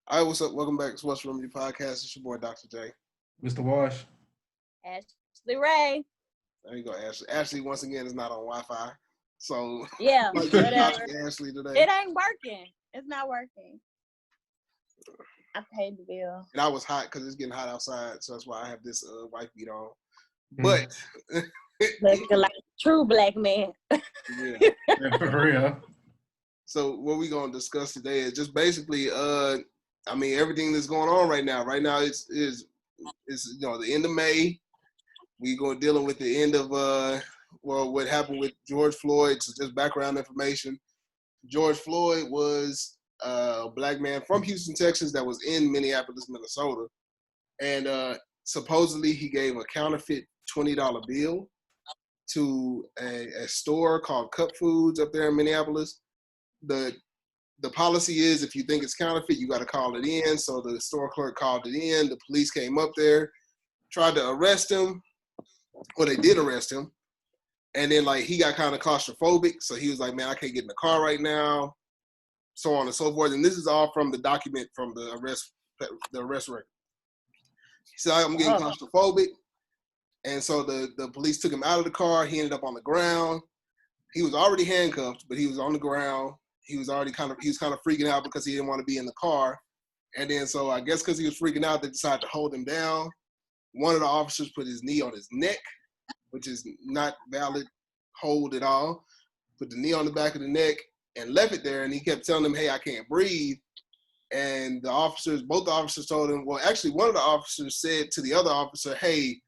All right, what's up? Welcome back to What's Remedy Podcast. It's your boy, Dr. J. Mr. Wash. Ashley Ray. There you go, Ashley. Ashley, once again, is not on Wi-Fi. So, yeah, whatever. Ashley today. It ain't working. It's not working. I paid the bill. And I was hot because it's getting hot outside, so that's why I have this wife beat on. But looking like a true black man. Yeah, for real. So what we're gonna discuss today is just basically, everything that's going on right now. Right now, it's the end of May. We going dealing with the end of what happened with George Floyd. So just background information. George Floyd was a black man from Houston, Texas, that was in Minneapolis, Minnesota, and supposedly he gave a counterfeit $20 bill to a store called Cup Foods up there in Minneapolis. The policy is if you think it's counterfeit, you got to call it in. So the store clerk called it in. The police came up there, tried to arrest him. Well, they did arrest him. And then he got kind of claustrophobic. So he was like, man, I can't get in the car right now. So on and so forth. And this is all from the document from the arrest record. He said, I'm getting claustrophobic. And so the police took him out of the car. He ended up on the ground. He was already handcuffed, but he was on the ground. He was kind of freaking out because he didn't want to be in the car. And then so I guess because he was freaking out, they decided to hold him down. One of the officers put his knee on his neck, which is not valid hold at all. Put the knee on the back of the neck and left it there. And he kept telling him, hey, I can't breathe. And both the officers told him, well, actually one of the officers said to the other officer, hey,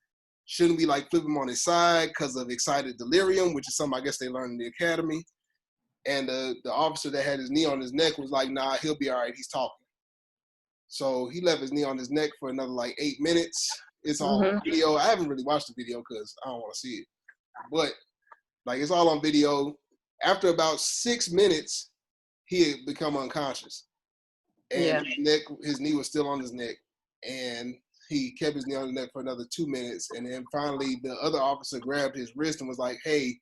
shouldn't we flip him on his side because of excited delirium, which is something I guess they learned in the academy. And the officer that had his knee on his neck was like, nah, he'll be all right. He's talking. So he left his knee on his neck for another 8 minutes. It's all on video. I haven't really watched the video because I don't want to see it. But it's all on video. After about 6 minutes, he had become unconscious. And his knee was still on his neck. And he kept his knee on his neck for another 2 minutes. And then finally, the other officer grabbed his wrist and was like, hey,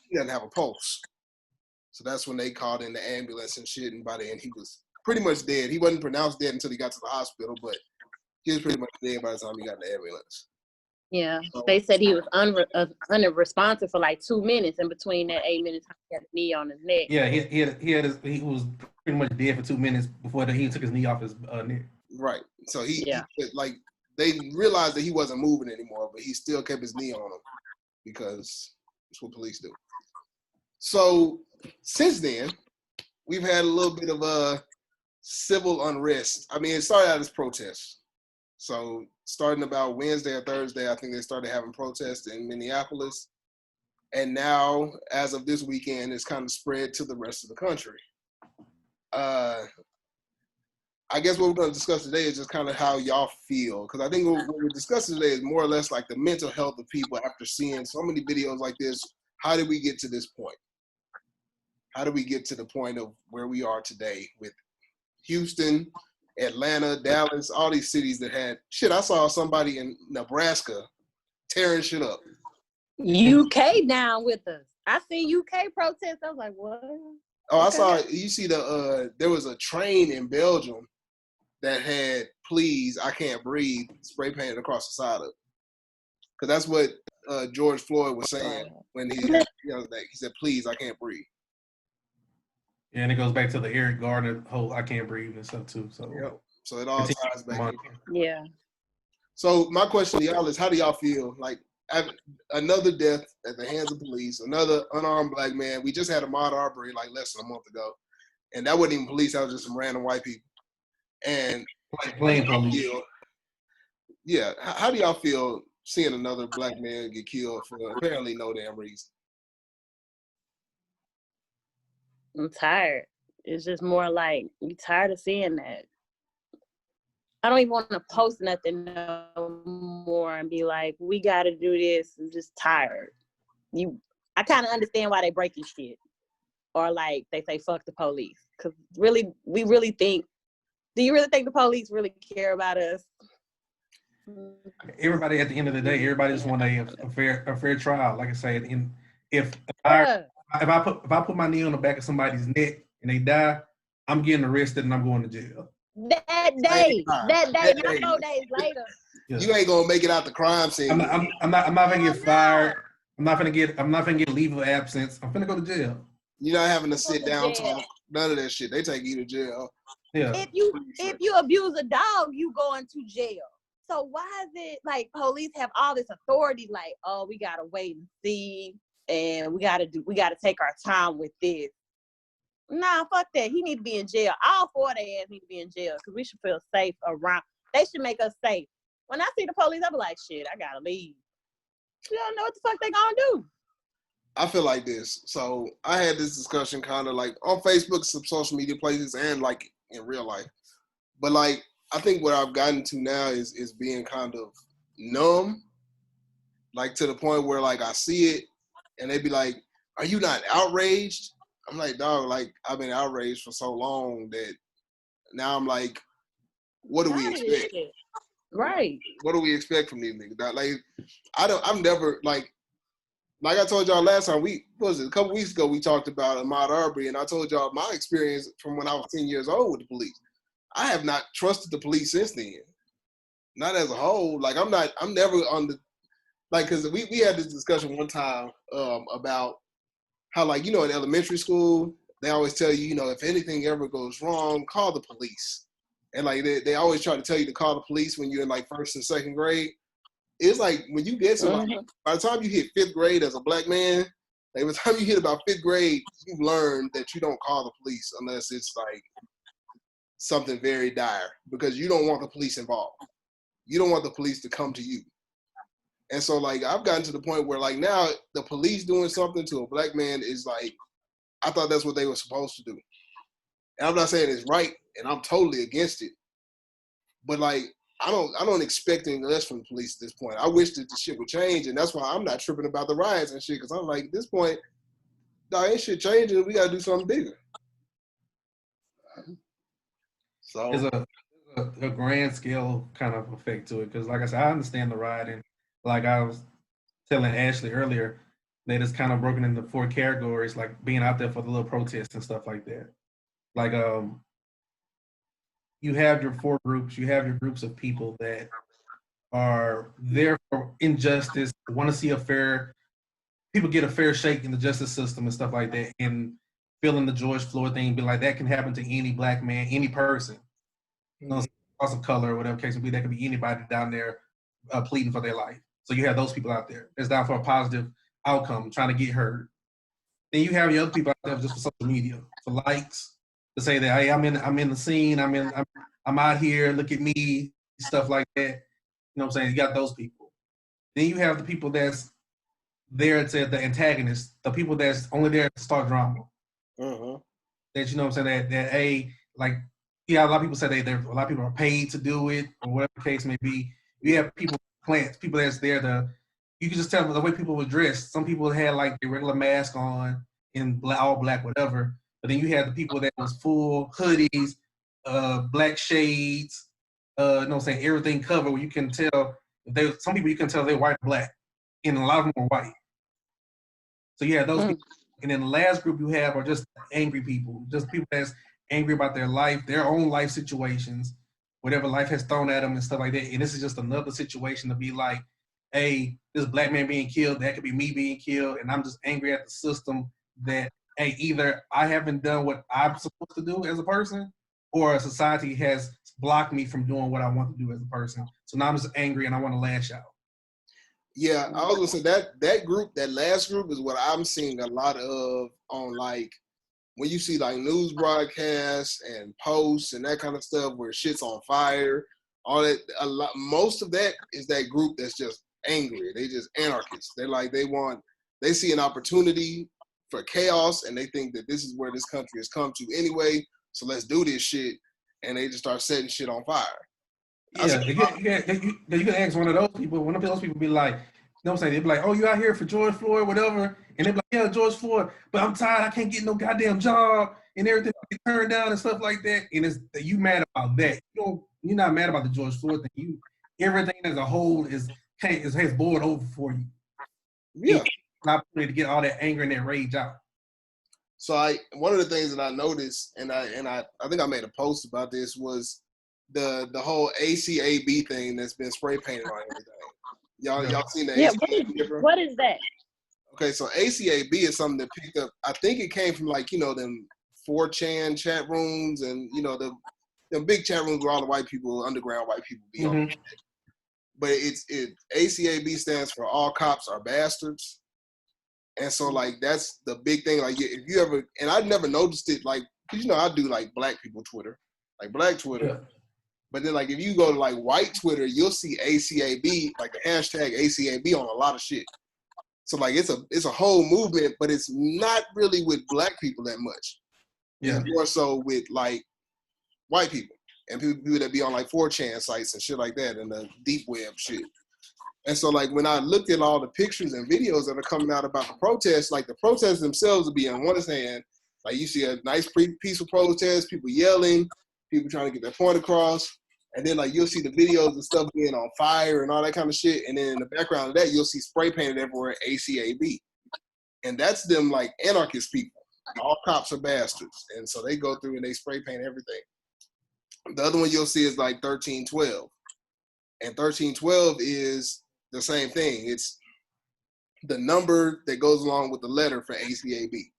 he doesn't have a pulse. So that's when they called in the ambulance and shit. And by then, he was pretty much dead. He wasn't pronounced dead until he got to the hospital, but he was pretty much dead by the time he got in the ambulance. Yeah, so, they said he was unresponsive for 2 minutes. In between that 8 minutes, he had a knee on his neck. Yeah, he was pretty much dead for 2 minutes before he took his knee off his neck. Right. So they realized that he wasn't moving anymore, but he still kept his knee on him because that's what police do. So since then, we've had a little bit of civil unrest. I mean, it started out as protests. So starting about Wednesday or Thursday, I think they started having protests in Minneapolis. And now, as of this weekend, it's kind of spread to the rest of the country. I guess what we're going to discuss today is just kind of how y'all feel. Because I think what we're discussing today is more or less the mental health of people after seeing so many videos like this. How did we get to this point? How do we get to the point of where we are today with Houston, Atlanta, Dallas, all these cities that had shit? I saw somebody in Nebraska tearing shit up. UK down with us. I seen UK protests. I was like, what? Oh, I saw, you see there was a train in Belgium that had "Please, I Can't Breathe" spray painted across the side of it. Because that's what George Floyd was saying when he said, "Please, I can't breathe." Yeah, and it goes back to the Eric Garner whole "I can't breathe" and stuff too. So, so it all ties back. Yeah. So my question to y'all is, how do y'all feel? Another death at the hands of police, another unarmed black man. We just had Ahmaud Arbery less than a month ago, and that wasn't even police. That was just some random white people. And plain police. Yeah, how do y'all feel seeing another black man get killed for apparently no damn reason? I'm tired. It's just more you tired of seeing that. I don't even want to post nothing no more and be like, we got to do this. I'm just tired. I kind of understand why they breaking shit. Or they say, fuck the police. Because really, do you really think the police really care about us? Everybody, at the end of the day, everybody just want a fair trial. Like I said, if I put my knee on the back of somebody's neck and they die, I'm getting arrested and I'm going to jail. That day, That not day. 4 days later. Yeah. You ain't gonna make it out the crime scene. I'm not gonna get fired. I'm not gonna get leave of absence. I'm gonna go to jail. You're not having to sit to down jail. talk. None of that shit. They take you to jail. Yeah. If you abuse a dog, you going to jail. So why is it like police have all this authority? Like, oh, we gotta wait and see, and we gotta take our time with this. Nah, fuck that. He need to be in jail. All 4 of their ass need to be in jail because we should feel safe around. They should make us safe. When I see the police, I be like, shit, I gotta leave. You don't know what the fuck they gonna do. I feel like this. So I had this discussion kind of like on Facebook, some social media places, and like in real life. But like, I think what I've gotten to now is being kind of numb, like to the point where like I see it and they be like, "Are you not outraged?" I'm like, "Dog, like I've been outraged for so long that now I'm like, what do we expect? Right. What do we expect from these niggas? Like, I'm never like I told y'all last time, a couple weeks ago, we talked about Ahmaud Arbery, and I told y'all my experience from when I was 10 years old with the police. I have not trusted the police since then. Not as a whole. Like, I'm never on the, like, because we had this discussion one time about how, like, you know, in elementary school, they always tell you, you know, if anything ever goes wrong, call the police. And, like, they always try to tell you to call the police when you're in, like, first and second grade. It's like when you get to, like, by the time you hit fifth grade as a black man, like, by the time you hit about fifth grade, you've learned that you don't call the police unless it's, like, something very dire because you don't want the police involved. You don't want the police to come to you. And so, like, I've gotten to the point where, like, now the police doing something to a black man is like, I thought that's what they were supposed to do. And I'm not saying it's right, and I'm totally against it. But, like, I don't expect anything less from the police at this point. I wish that the shit would change, and that's why I'm not tripping about the riots and shit, because I'm like, at this point, dog, ain't shit changing. We got to do something bigger. So There's a grand scale kind of effect to it, because like I said, I understand the rioting. Like I was telling Ashley earlier, that it's kind of broken into 4 categories, like being out there for the little protests and stuff like that. Like you have your 4 groups. You have your groups of people that are there for injustice, want to see people get a fair shake in the justice system and stuff like that, and feeling the George Floyd thing, be like, that can happen to any black man, any person, cause of color or whatever case would be. That could be anybody down there pleading for their life. So you have those people out there that's down for a positive outcome, trying to get heard. Then you have your other people out there just for social media, for likes, to say that, hey, I'm in the scene, I'm out here, look at me, stuff like that. You know what I'm saying? You got those people. Then you have the people that's there to the antagonists, the people that's only there to start drama. That, you know what I'm saying, that hey, like, yeah, a lot of people say a lot of people are paid to do it, or whatever the case may be. You have people that's there to, you can just tell the way people were dressed. Some people had like their regular mask on, in all black, whatever. But then you had the people that was full hoodies, black shades, you know what I'm saying, everything covered, where you can tell, some people you can tell they're white or black, and a lot of them are white. So you have those people. And then the last group you have are just angry people, just people that's angry about their life, their own life situations, whatever life has thrown at them and stuff like that. And this is just another situation to be like, hey, this black man being killed, that could be me being killed, and I'm just angry at the system that, hey, either I haven't done what I'm supposed to do as a person, or society has blocked me from doing what I want to do as a person. So now I'm just angry and I want to lash out. yeah, I was gonna say that group, that last group, is what I'm seeing a lot of on, like, when you see like news broadcasts and posts and that kind of stuff where shit's on fire, all that. Most of that is that group that's just angry. They just anarchists. They see an opportunity for chaos, and they think that this is where this country has come to anyway. So let's do this shit, and they just start setting shit on fire. Yeah, you can ask one of those people. One of those people be like, you know what I'm saying? They be like, oh, you out here for George Floyd, whatever. And they be like, yeah, George Floyd, but I'm tired. I can't get no goddamn job and everything get turned down and stuff like that. And it's you mad about that. You're not mad about the George Floyd thing. Everything as a whole has boiled over for you. Yeah. An opportunity to get all that anger and that rage out. So one of the things that I noticed, and I think I made a post about this, was the whole ACAB thing that's been spray painted on everything. Y'all seen the Yeah, ACAB? what is that? Okay, so ACAB is something that picked up. I think it came from like them 4chan chat rooms and the big chat rooms where all the white people, underground white people be on. But ACAB stands for All Cops Are Bastards. And so like that's the big thing. Like if you ever, and I never noticed it, like, cause I do like black people Twitter, like black Twitter. Yeah. But then like if you go to like white Twitter, you'll see ACAB, like the hashtag ACAB on a lot of shit. So like it's a whole movement, but it's not really with black people that much. Yeah. It's more so with like white people and people that be on like 4chan sites and shit like that and the deep web shit. And so like when I looked at all the pictures and videos that are coming out about the protests, like the protests themselves will be on one hand, like you see a nice peaceful protest, people yelling, people trying to get their point across. And then like you'll see the videos and stuff being on fire and all that kind of shit. And then in the background of that, you'll see spray painted everywhere ACAB. And that's them like anarchist people. All cops are bastards. And so they go through and they spray paint everything. The other one you'll see is like 1312. And 1312 is the same thing. It's the number that goes along with the letter for ACAB.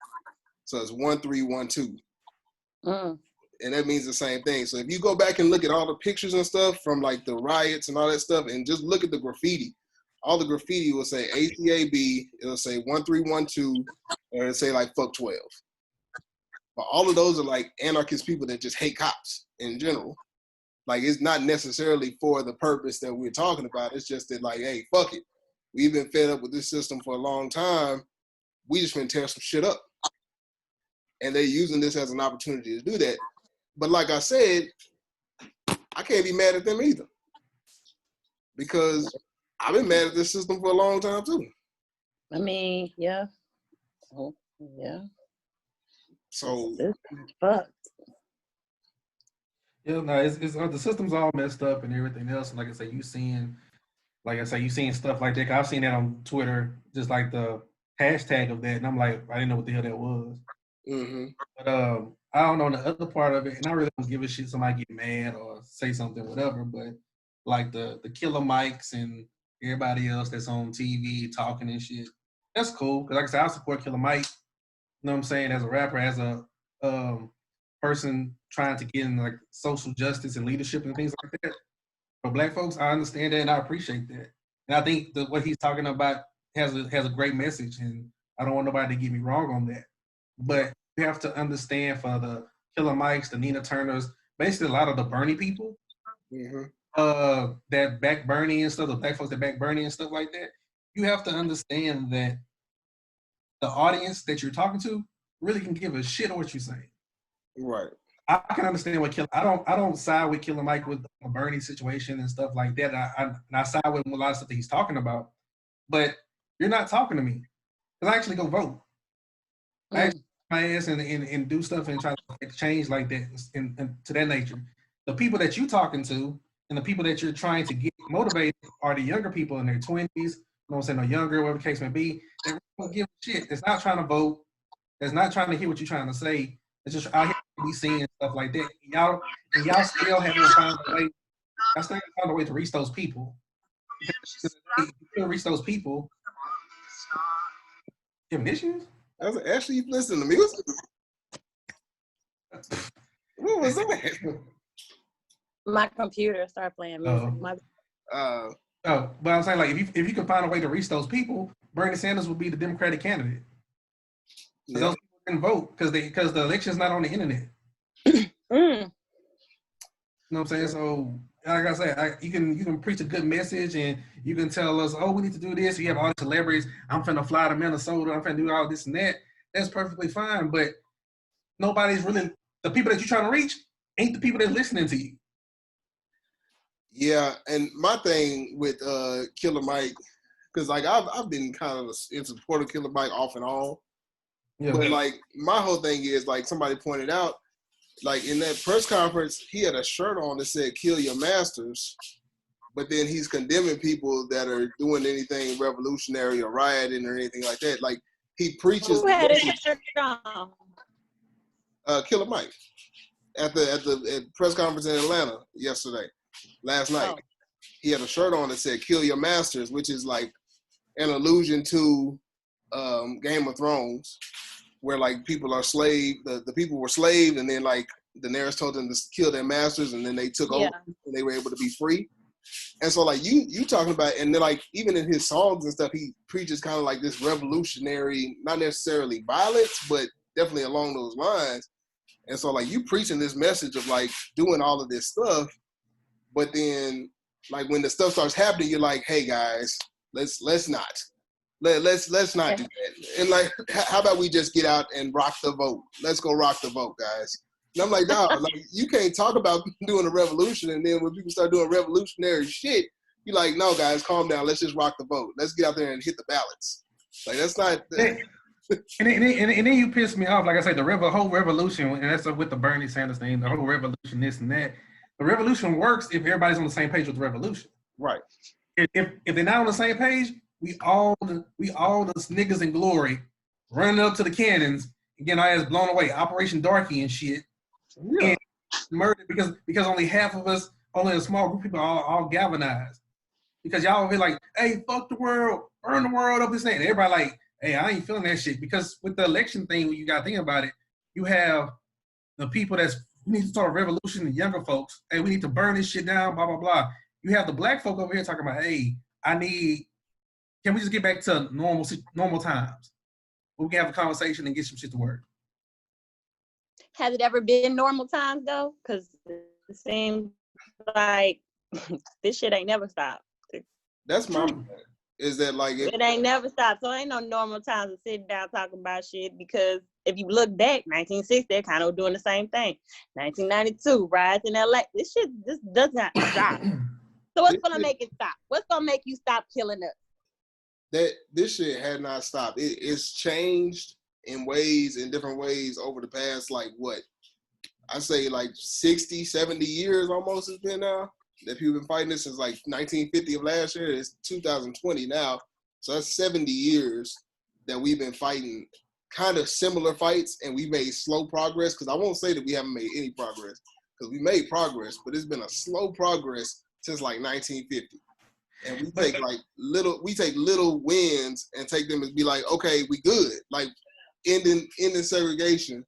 So it's 1312. And that means the same thing. So if you go back and look at all the pictures and stuff from like the riots and all that stuff and just look at the graffiti, all the graffiti will say ACAB, it'll say 1312, or it'll say like fuck 12. But all of those are like anarchist people that just hate cops in general. Like it's not necessarily for the purpose that we're talking about. It's just that like, hey, fuck it. We've been fed up with this system for a long time. We just been tear some shit up. And they're using this as an opportunity to do that. But like I said, I can't be mad at them either. Because I've been mad at this system for a long time too. I mean, yeah. Oh, yeah. So it's fucked. Yeah, no, it's the system's all messed up and everything else. And like I say, you seeing stuff like that. I've seen that on Twitter, just like the hashtag of that, and I'm like, I didn't know what the hell that was. But I don't know the other part of it, and I really don't give a shit. Somebody get mad or say something, whatever. But like the killer mics and everybody else that's on TV talking and shit, that's cool. Cause like I said, I support Killer Mike. You know what I'm saying? As a rapper, as a person trying to get in like social justice and leadership and things like that. For Black folks, I understand that and I appreciate that. And I think that what he's talking about has a great message, and I don't want nobody to get me wrong on that. But you have to understand for the Killer Mikes, the Nina Turners, basically a lot of the Bernie people that back Bernie and stuff, the Black folks that back Bernie and stuff like that, you have to understand that the audience that you're talking to really can give a shit on what you're saying. Right. I can understand what I don't side with Killer Mike with the Bernie situation and stuff like that. I side with him with a lot of stuff that he's talking about. But you're not talking to me. Because I actually go vote. I actually my ass and do stuff and try to make change like that and to that nature. The people that you're talking to and the people that you're trying to get motivated are the younger people in their 20s, you know what I'm saying, or younger, whatever the case may be. They really don't give a shit. It's not trying to vote. It's not trying to hear what you're trying to say. It's just out here to be seeing stuff like that. Y'all still haven't found a way. Y'all still haven't found a way to reach those people. Because if you can't reach those people, you have issues? I was actually, you listening to music? What was that? My computer started playing music. But I'm saying, like, if you can find a way to reach those people, Bernie Sanders would be the Democratic candidate. So those people can vote because the election's not on the internet. You know what I'm saying? So, like I said, you can preach a good message and you can tell us, oh, we need to do this. You have all the celebrities. I'm finna fly to Minnesota. I'm finna do all this and that. That's perfectly fine. But nobody's really, the people that you're trying to reach ain't the people that's listening to you. Yeah, and my thing with Killer Mike, because like I've been kind of in support of Killer Mike off and on. Yeah. But like my whole thing is, like somebody pointed out, like in that press conference, he had a shirt on that said "Kill your masters," but then he's condemning people that are doing anything revolutionary or rioting or anything like that. Like he preaches. Who had his shirt on? Killer Mike. at the press conference in Atlanta last night. Oh. He had a shirt on that said "Kill Your Masters," which is like an allusion to Game of Thrones, where like people are slave. The people were slaved, and then like Daenerys told them to kill their masters, and then they took over, and they were able to be free. And so like you talking about, and then like even in his songs and stuff, he preaches kind of like this revolutionary, not necessarily violence, but definitely along those lines. And so like you preaching this message of like doing all of this stuff, but then like when the stuff starts happening, you're like, hey guys, let's not do that. And like, how about we just get out and rock the vote? Let's go rock the vote, guys. And I'm like, dog, like, you can't talk about doing a revolution, and then when people start doing revolutionary shit, you're like, no, guys, calm down. Let's just rock the vote. Let's get out there and hit the ballots. Like, that's not. And then you piss me off. Like I said, the whole revolution, and that's with the Bernie Sanders thing, the whole revolution, this and that. The revolution works if everybody's on the same page with the revolution. Right. If they're not on the same page, we all the niggas in glory running up to the cannons and getting our ass blown away. Operation Darky and shit. Yeah. And murdered because only half of us, only a small group of people are all galvanized. Because y'all be like, hey, fuck the world, burn the world up, this thing. Everybody like, hey, I ain't feeling that shit. Because with the election thing, when you gotta think about it, you have the people we need to start a revolution, the younger folks, hey, we need to burn this shit down, blah, blah, blah. You have the black folk over here talking about, hey, can we just get back to normal times? We can have a conversation and get some shit to work. Has it ever been normal times though? Because it seems like this shit ain't never stopped. That's my point. Is that like it ain't never stopped? So ain't no normal times of sitting down talking about shit, because if you look back, 1960, they're kind of doing the same thing. 1992, riots in LA. This shit just does not stop. So what's gonna make it stop? What's gonna make you stop killing us? This shit had not stopped. It's changed in different ways over the past, like what? I say like 60, 70 years almost it's been now. That people been fighting this since like 1950 of last year. It's 2020 now. So that's 70 years that we've been fighting kind of similar fights, and we made slow progress, because I won't say that we haven't made any progress, because we made progress, but it's been a slow progress since like 1950. And we take little wins and take them and be like, okay, we good. Like ending segregation.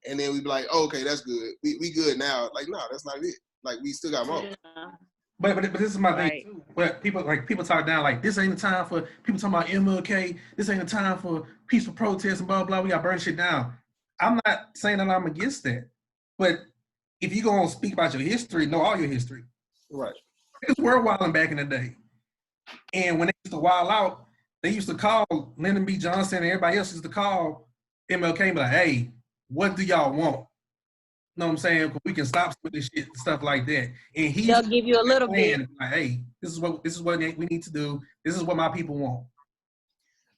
And then we be like, oh, okay, that's good. We good now. Like, no, that's not it. Like, we still got more. Yeah. But this is my thing too. But people talk down like, this ain't the time for people talking about MLK. This ain't the time for peaceful protests and blah blah. We got to burn shit down. I'm not saying that I'm against that, but if you gonna speak about your history, know all your history. Right. Niggas were wilding back in the day, and when they used to wild out, they used to call Lyndon B. Johnson and everybody else used to call MLK and be like, hey, what do y'all want? You know what I'm saying? We can stop with this shit and stuff like that. And they'll give you a little bit. Like, hey, this is what we need to do. This is what my people want.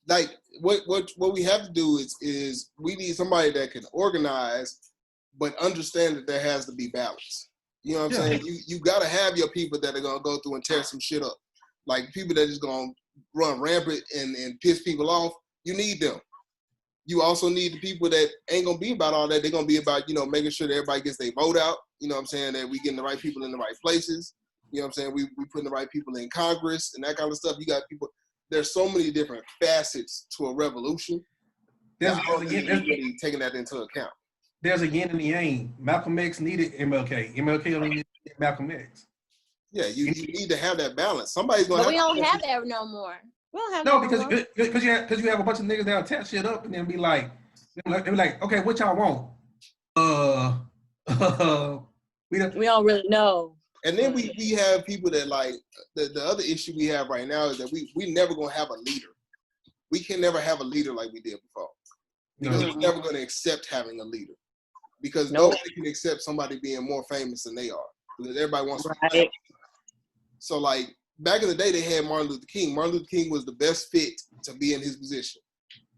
Like what we have to do is we need somebody that can organize, but understand that there has to be balance. You know what I'm saying? You gotta have your people that are gonna go through and tear some shit up. Like people that is gonna run rampant and piss people off. You need them. You also need the people that ain't gonna be about all that. They're gonna be about, making sure that everybody gets their vote out. You know what I'm saying? That we getting the right people in the right places. You know what I'm saying? We putting the right people in Congress and that kind of stuff. You got people. There's so many different facets to a revolution. There's really taking that into account. There's a yin and the yang. Malcolm X needed MLK. MLK only needed Malcolm X. Yeah, you need to have that balance. Somebody's gonna. But we don't have that no more. Because you have a bunch of niggas that'll tear shit up and then be like, okay, what y'all want? We don't really know. And then we have people that like the other issue we have right now is that we never gonna have a leader. We can never have a leader like we did before. Because we're never gonna accept having a leader. Because nobody can accept somebody being more famous than they are. Because everybody wants to be famous. So like back in the day, they had Martin Luther King. Martin Luther King was the best fit to be in his position.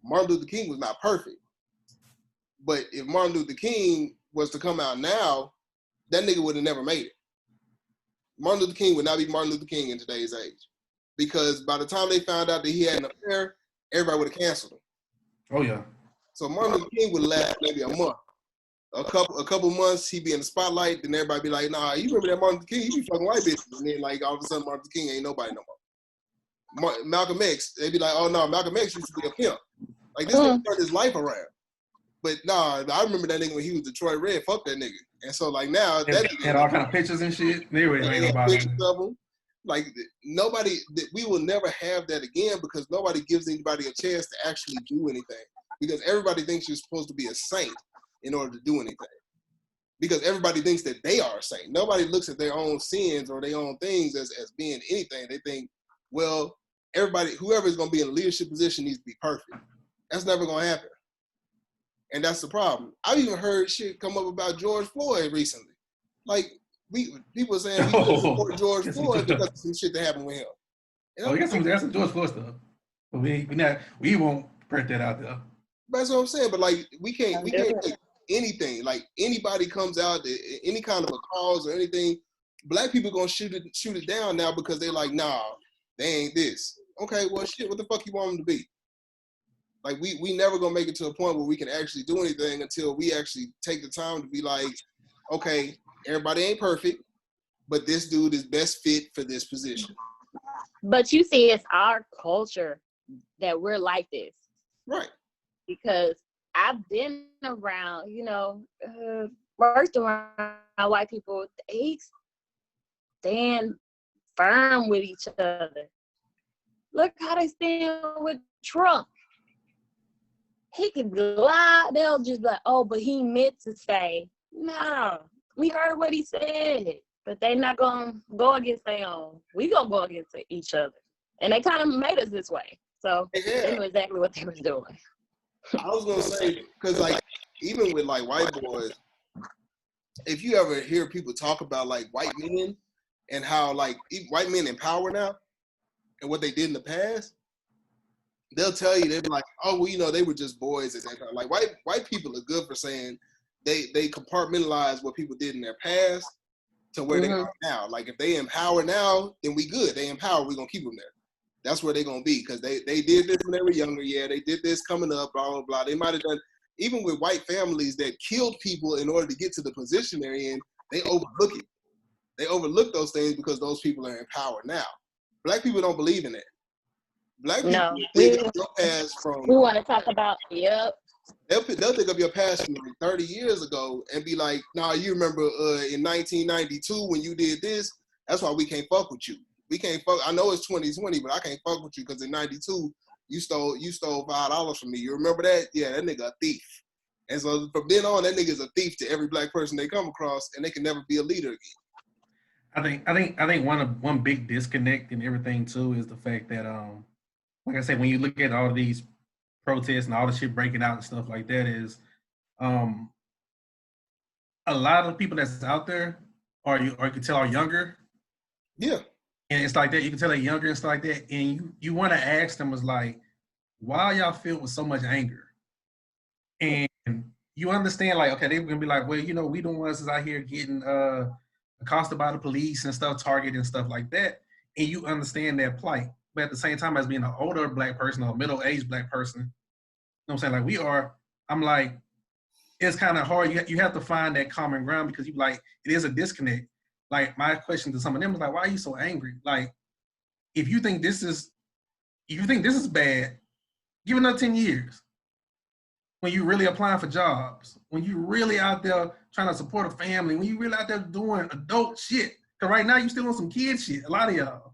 Martin Luther King was not perfect. But if Martin Luther King was to come out now, that nigga would have never made it. Martin Luther King would not be Martin Luther King in today's age. Because by the time they found out that he had an affair, everybody would have canceled him. Oh, yeah. So Martin Luther King would last maybe a month. A couple months, he be in the spotlight, then everybody be like, nah, you remember that Martin Luther King? He be fucking white bitches. And then like all of a sudden Martin Luther King ain't nobody no more. Malcolm X, they be like, oh no, Malcolm X used to be a pimp. Like this nigga turned his life around. But nah, I remember that nigga when he was Detroit Red, fuck that nigga. And so like now that nigga had all kind of pictures and shit. They ain't nobody. Pictures of him. Like nobody, we will never have that again because nobody gives anybody a chance to actually do anything. Because everybody thinks you're supposed to be a saint in order to do anything. Because everybody thinks that they are a saint. Nobody looks at their own sins or their own things as being anything. They think, well, everybody, whoever is going to be in a leadership position needs to be perfect. That's never going to happen. And that's the problem. I've even heard shit come up about George Floyd recently. Like, people saying we couldn't support George Floyd because of some shit that happened with him. We got some George Floyd stuff. But we won't print that out there. That's what I'm saying. But like we can't take anything. Like anybody comes out, any kind of a cause or anything, black people gonna shoot it down now because they're like, nah, they ain't this. Okay, well shit, what the fuck you want them to be? Like we never gonna make it to a point where we can actually do anything until we actually take the time to be like, okay, everybody ain't perfect, but this dude is best fit for this position. But you see, it's our culture that we're like this. Right. Because I've been around, worked around white people. They stand firm with each other. Look how they stand with Trump. He could lie. They'll just be like, oh, but he meant to say. No, we heard what he said. But they not going to go against their own. We going to go against each other. And they kind of made us this way. So they knew exactly what they was doing. I was going to say, because like, even with like white boys, if you ever hear people talk about like white men and how like white men in power now and what they did in the past, they'll tell you, they'll be like, oh, well, they were just boys at that time. Like white people are good for saying they compartmentalize what people did in their past to where they are now. Like if they empower now, then we good. They empower, we're going to keep them there. That's where they're going to be because they did this when they were younger. Yeah, they did this coming up, blah, blah, blah. They might have done, even with white families that killed people in order to get to the position they're in, they overlook it. They overlook those things because those people are in power now. Black people don't believe in that. Black people think of your past from... We want to talk about, yep. They'll think of your past from like 30 years ago and be like, nah, you remember in 1992 when you did this? That's why we can't fuck with you. We can't fuck. I know it's 2020, but I can't fuck with you because in 92, you stole $5 from me. You remember that? Yeah, that nigga a thief. And so from then on, that nigga's a thief to every black person they come across, and they can never be a leader again. I think one big disconnect in everything too is the fact that like I said, when you look at all of these protests and all the shit breaking out and stuff like that, is a lot of the people that's out there you can tell are younger. Yeah. And it's like that, you can tell they're younger and stuff like that. And you want to ask them, is like, why y'all filled with so much anger? And you understand, like, okay, they're gonna be like, well, we the ones that's out here getting accosted by the police and stuff, targeted and stuff like that. And you understand their plight. But at the same time, as being an older black person or a middle-aged black person, you know what I'm saying? Like we are, I'm like, it's kind of hard. You have to find that common ground because it is a disconnect. Like my question to some of them is like, why are you so angry? Like, if you think this is bad, give another 10 years. When you really applying for jobs, when you really out there trying to support a family, when you really out there doing adult shit. Cause right now you still on some kid shit, a lot of y'all.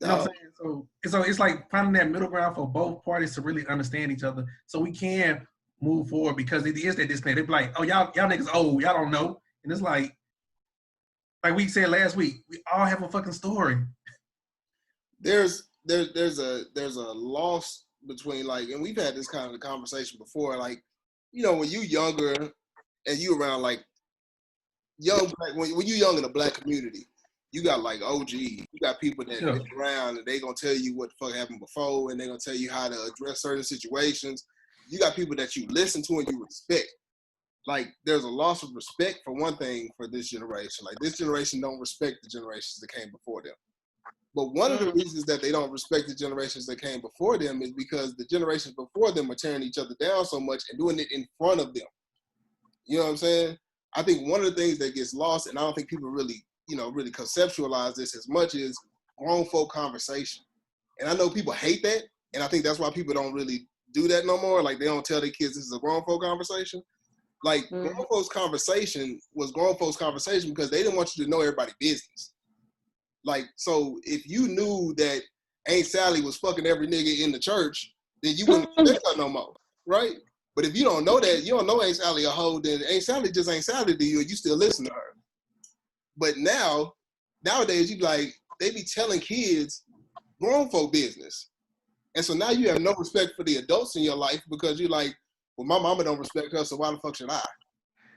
You know what I'm saying? So it's like finding that middle ground for both parties to really understand each other so we can move forward because it is that disconnect. They be like, oh, y'all niggas old, y'all don't know. And it's like we said last week, we all have a fucking story. There's a loss between like, and we've had this kind of conversation before, like, when you younger and you around like young black, when you young in the black community, you got like OG, you got people that been around and they gonna tell you what the fuck happened before and they gonna tell you how to address certain situations. You got people that you listen to and you respect. Like there's a loss of respect for one thing for this generation. Like this generation don't respect the generations that came before them. But one of the reasons that they don't respect the generations that came before them is because the generations before them are tearing each other down so much and doing it in front of them. You know what I'm saying? I think one of the things that gets lost, and I don't think people really, really conceptualize this as much, is grown folk conversation. And I know people hate that, and I think that's why people don't really do that no more. Like, they don't tell their kids this is a grown folk conversation. Like, grown folks conversation was grown folks conversation because they didn't want you to know everybody's business. Like, so if you knew that Aunt Sally was fucking every nigga in the church, then you wouldn't respect her no more, right? But if you don't know that, you don't know Aunt Sally a hoe, then Aunt Sally just ain't Sally to you, and you still listen to her. But nowadays, they be telling kids grown folk business. And so now you have no respect for the adults in your life because you're like, well, my mama don't respect her, so why the fuck should I?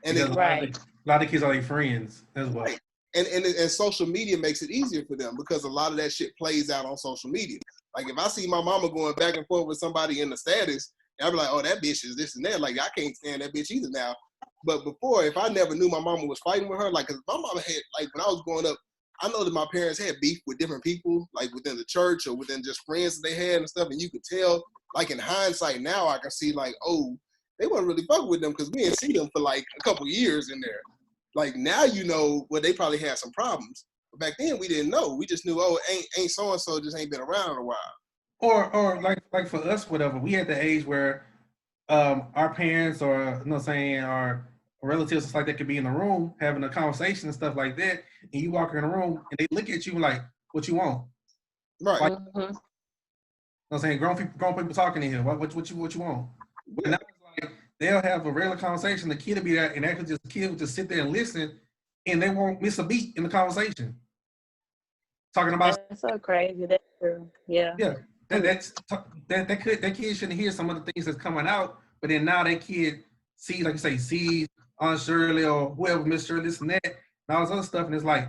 And a lot of kids are their friends as well. Right. And social media makes it easier for them because a lot of that shit plays out on social media. Like, if I see my mama going back and forth with somebody in the status, I'll be like, oh, that bitch is this and that. Like, I can't stand that bitch either now. But before, if I never knew my mama was fighting with her, like, cause my mama had, like, when I was growing up, I know that my parents had beef with different people, like within the church or within just friends that they had and stuff. And you could tell, like, in hindsight now, I can see, like, oh, they wasn't really fucking with them because we didn't see them for like a couple years in there. Like, now well, they probably had some problems. But back then we didn't know. We just knew, oh, ain't so and so just ain't been around in a while. Or like for us, whatever, we had the age where our parents or our relatives and stuff like that could be in the room having a conversation and stuff like that, and you walk in the room and they look at you like, what you want? Right. Like, you know what I'm saying? Grown people talking in here. What you want? Yeah. And now it's like they'll have a regular conversation, the kid will be there, and actually just the kid will just sit there and listen, and they won't miss a beat in the conversation. Talking about that's so crazy. That's true. Yeah. Yeah. That kid shouldn't hear some of the things that's coming out, but then now that kid sees, like you say, sees Aunt Shirley or whoever, Miss Shirley, this and that, and all this other stuff, and it's like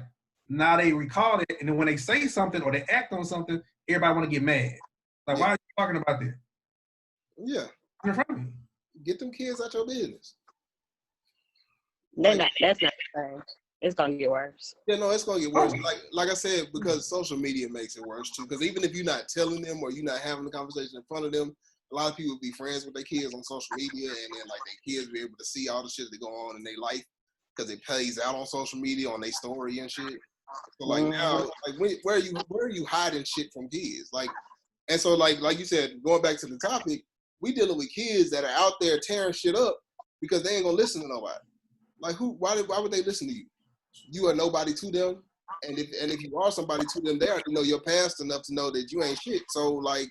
now they recall it, and then when they say something or they act on something, everybody want to get mad. Like, why are you talking about that? Yeah. In front of me. Get them kids out your business. That's not the same. It's gonna get worse. Yeah, no, it's gonna get worse. Like I said, because social media makes it worse too. Because even if you're not telling them or you're not having the conversation in front of them, a lot of people be friends with their kids on social media, and then like their kids be able to see all the shit that go on in their life because it plays out on social media on their story and shit. So like now, like where are you hiding shit from kids? Like, and so like you said, going back to the topic, we dealing with kids that are out there tearing shit up because they ain't gonna listen to nobody. Like, why would they listen to you? You are nobody to them, and if you are somebody to them, they already know your past enough to know that you ain't shit. So like,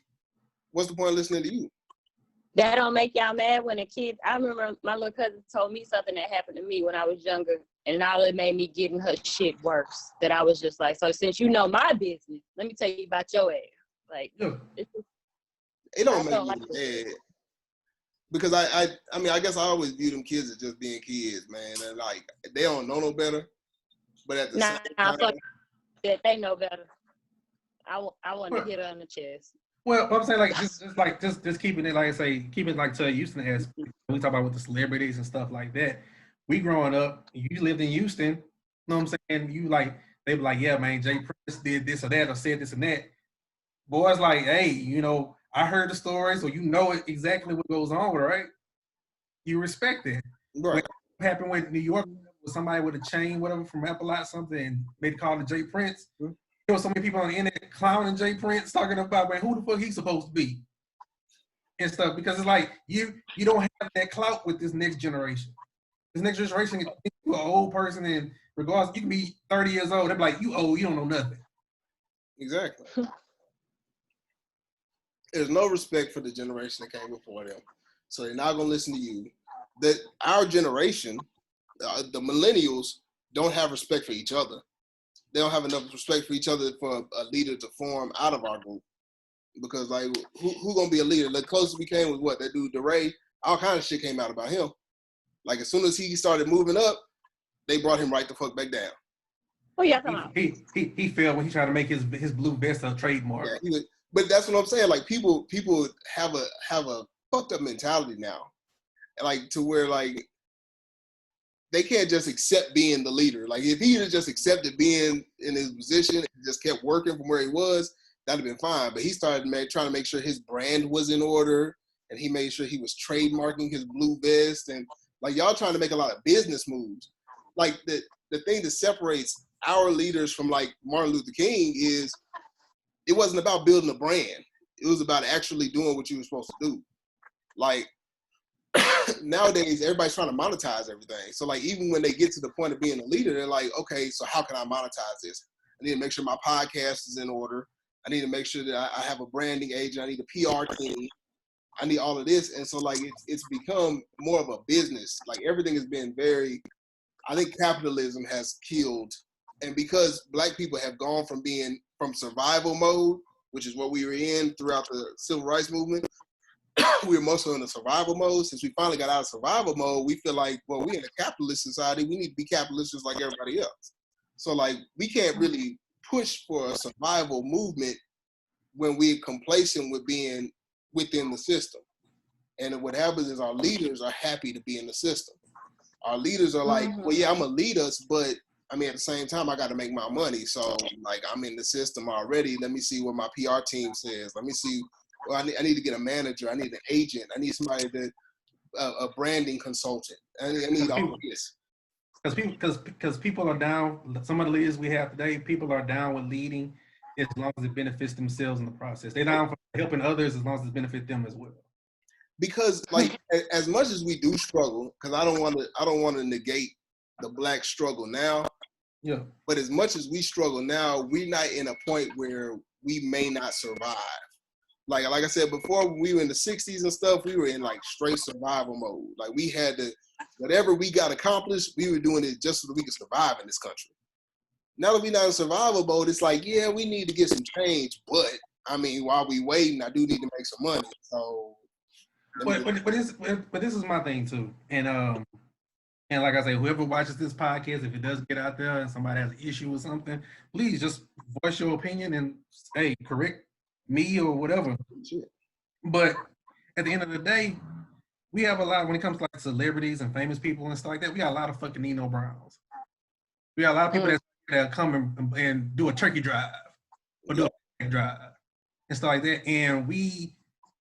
what's the point of listening to you? That don't make y'all mad when a kid. I remember my little cousin told me something that happened to me when I was younger, and now it made me getting her shit worse. That I was just like, so since you know my business, let me tell you about your ass. Like, it don't make me mad. Because I mean, I guess I always view them kids as just being kids, man. And like, they don't know no better. But at the same time, fuck that, they know better. I want to hit her on the chest. Well, I'm saying just keeping it, like I say, keeping it like to a Houston aspect. We talk about with the celebrities and stuff like that. We growing up, you lived in Houston. You know what I'm saying? You like, they be like, yeah, man, Jay Prince did this or that or said this and that. Boys like, hey, you know, I heard the story, so you know exactly what goes on, right? You respect it. Right. What happened with New York with somebody with a chain, whatever, from Appalachia, something, and they called it Jay Prince. Mm-hmm. There were so many people on the internet clowning Jay Prince, talking about, man, who the fuck he's supposed to be and stuff, because it's like you don't have that clout with this next generation. This next generation, you're an old person, and regardless, you can be 30 years old, they're like, you old, you don't know nothing. Exactly. There's no respect for the generation that came before them, so they're not gonna listen to you. That our generation, the millennials, don't have respect for each other. They don't have enough respect for each other for a leader to form out of our group. Because like, who gonna be a leader? The closest we came was what, that dude DeRay. All kind of shit came out about him. Like, as soon as he started moving up, they brought him right the fuck back down. Oh yeah, come on. He failed when he tried to make his blue vest a trademark. Yeah, but that's what I'm saying. Like, people have a fucked up mentality now, like to where like they can't just accept being the leader. Like, if he had just accepted being in his position and just kept working from where he was, that'd have been fine. But he started trying to make sure his brand was in order, and he made sure he was trademarking his blue vest, and Like y'all trying to make a lot of business moves. Like the thing that separates our leaders from like Martin Luther King is it wasn't about building a brand. It was about actually doing what you were supposed to do. Like nowadays, everybody's trying to monetize everything. So like even when they get to the point of being a leader, they're like, okay, so how can I monetize this? I need to make sure my podcast is in order. I need to make sure that I have a branding agent. I need a PR team. I need all of this. And so like it's become more of a business. Like everything has been very, I think capitalism has killed. And because Black people have gone from being from survival mode, which is what we were in throughout the civil rights movement, we were mostly in the survival mode. Since we finally got out of survival mode, we feel like, well, we're in a capitalist society. We need to be capitalists just like everybody else. So like we can't really push for a survival movement when we're complacent with being within the system. And what happens is our leaders are happy to be in the system. Our leaders are like, well, yeah, I'm gonna lead us, but I mean, at the same time, I got to make my money. So like, I'm in the system already. Let me see what my PR team says. Let me see. Well, I need to get a manager. I need an agent. I need somebody that a branding consultant. I need all of this. Because people are down. Some of the leaders we have today, people are down with leading as long as it benefits themselves in the process. They're down for helping others as long as it benefits them as well. Because like as much as we do struggle, because I don't want to negate the Black struggle now. Yeah. But as much as we struggle now, we're not in a point where we may not survive. Like I said before, when we were in the 60s and stuff, we were in like straight survival mode. Like we had to, whatever we got accomplished, we were doing it just so that we could survive in this country. Now that we're not in survival mode, it's like, yeah, we need to get some change. But I mean, while we waiting, I do need to make some money. So, but this is my thing too, and like I say, whoever watches this podcast, if it does get out there and somebody has an issue with something, please just voice your opinion and hey, correct me or whatever. But at the end of the day, we have a lot when it comes to like celebrities and famous people and stuff like that. We got a lot of fucking Nino Browns. We got a lot of people that come and do a turkey drive or do a drive and stuff like that. And we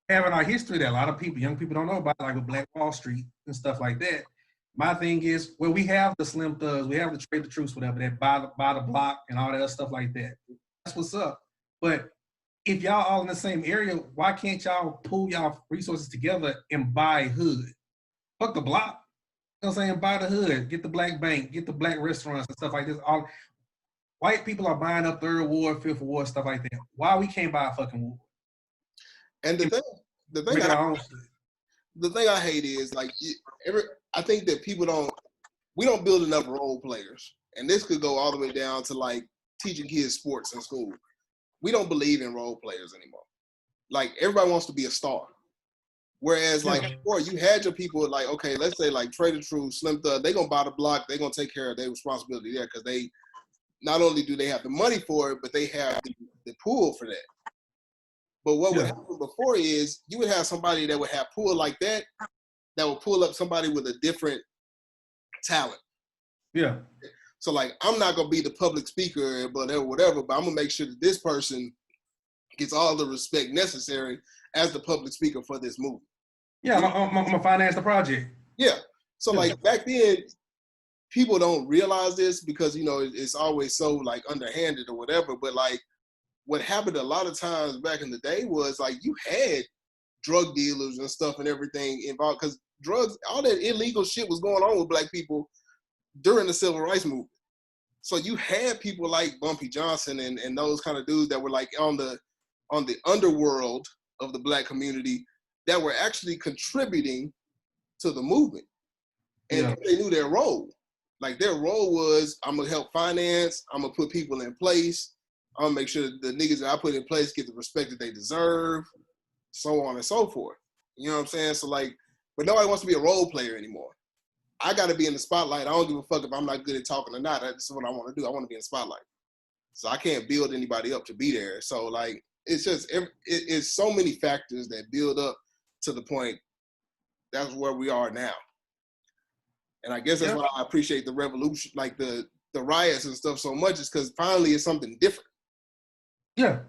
have in our history that a lot of people, young people don't know about, like with Black Wall Street and stuff like that. My thing is, well, we have the Slim Thugs, we have the Trade the Truth, whatever, that buy the block and all that other stuff like that. That's what's up. But if y'all all in the same area, why can't y'all pull y'all resources together and buy hood? Fuck the block. You know what I'm saying? Buy the hood, get the Black bank, get the Black restaurants and stuff like this. All white people are buying up third ward, fifth ward, stuff like that. Why we can't buy a fucking ward? And the thing I hate is like I think that we don't build enough role players. And this could go all the way down to like teaching kids sports in school. We don't believe in role players anymore. Like everybody wants to be a star. Whereas like before you had your people like, okay, let's say like Trader True, Slim Thug, they're gonna buy the block, they're gonna take care of their responsibility there because they not only do they have the money for it, but they have the pool for that. But what would happen before is you would have somebody that would have pool like that would pull up somebody with a different talent. Yeah. So like, I'm not gonna be the public speaker, but whatever, but I'm gonna make sure that this person gets all the respect necessary as the public speaker for this movie. Yeah, I'm gonna finance the project. Yeah. So like back then, people don't realize this because, you know, it's always so like underhanded or whatever, but like what happened a lot of times back in the day was like you had drug dealers and stuff and everything involved because drugs, all that illegal shit was going on with Black people during the civil rights movement. So you had people like Bumpy Johnson and those kind of dudes that were like on the underworld of the Black community that were actually contributing to the movement. And they knew their role. Like their role was, I'm gonna help finance, I'm gonna put people in place, I'm gonna make sure that the niggas that I put in place get the respect that they deserve, so on and so forth. You know what I'm saying? So like, but nobody wants to be a role player anymore. I gotta be in the spotlight. I don't give a fuck if I'm not good at talking or not. That's what I want to do. I want to be in the spotlight. So I can't build anybody up to be there. So like, it's just, it's so many factors that build up to the point that's where we are now. And I guess that's why I appreciate the revolution, like the riots and stuff so much, is because finally it's something different. Yeah.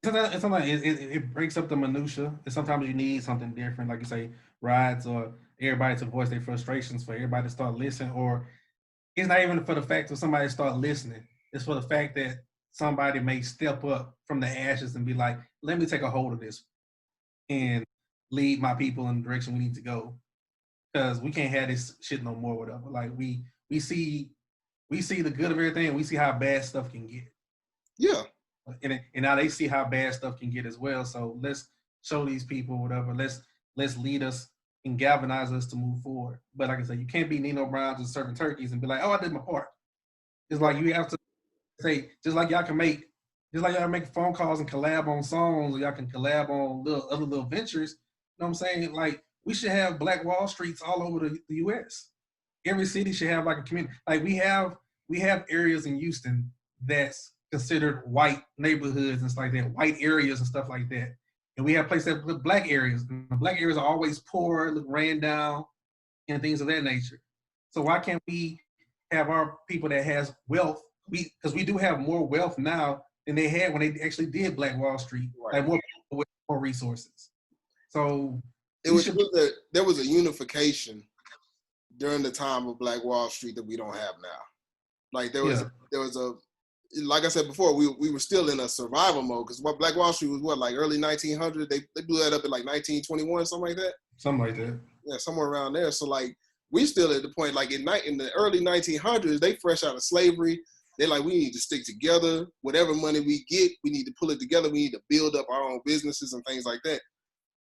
Sometimes it breaks up the minutia. And sometimes you need something different, like you say, riots or everybody to voice their frustrations, for everybody to start listening, or it's not even for the fact of somebody start listening. It's for the fact that somebody may step up from the ashes and be like, let me take a hold of this and lead my people in the direction we need to go. Because we can't have this shit no more, whatever. Like we see the good of everything, and we see how bad stuff can get. Yeah. And now they see how bad stuff can get as well. So let's show these people whatever. Let's lead us and galvanize us to move forward. But like I said, you can't be Nino Browns and serving turkeys and be like, oh, I did my part. It's like you have to say, just like y'all make phone calls and collab on songs, or y'all can collab on other little ventures. You know what I'm saying? Like we should have Black Wall Streets all over the US. Every city should have like a community. Like we have areas in Houston that's considered white neighborhoods and stuff like that, white areas and stuff like that. And we have places that look black areas. And the black areas are always poor, look ran down, and things of that nature. So why can't we have our people that has wealth? Because we do have more wealth now than they had when they actually did Black Wall Street. Right. Like more people with more resources. So there was a unification during the time of Black Wall Street that we don't have now. Like there was a like I said before, we were still in a survival mode, because what Black Wall Street was like early 1900. They blew that up in like 1921, something like that. Something like that. Yeah, somewhere around there. So like we still at the point like in the early 1900s, they fresh out of slavery. They're like, we need to stick together. Whatever money we get, we need to pull it together. We need to build up our own businesses and things like that.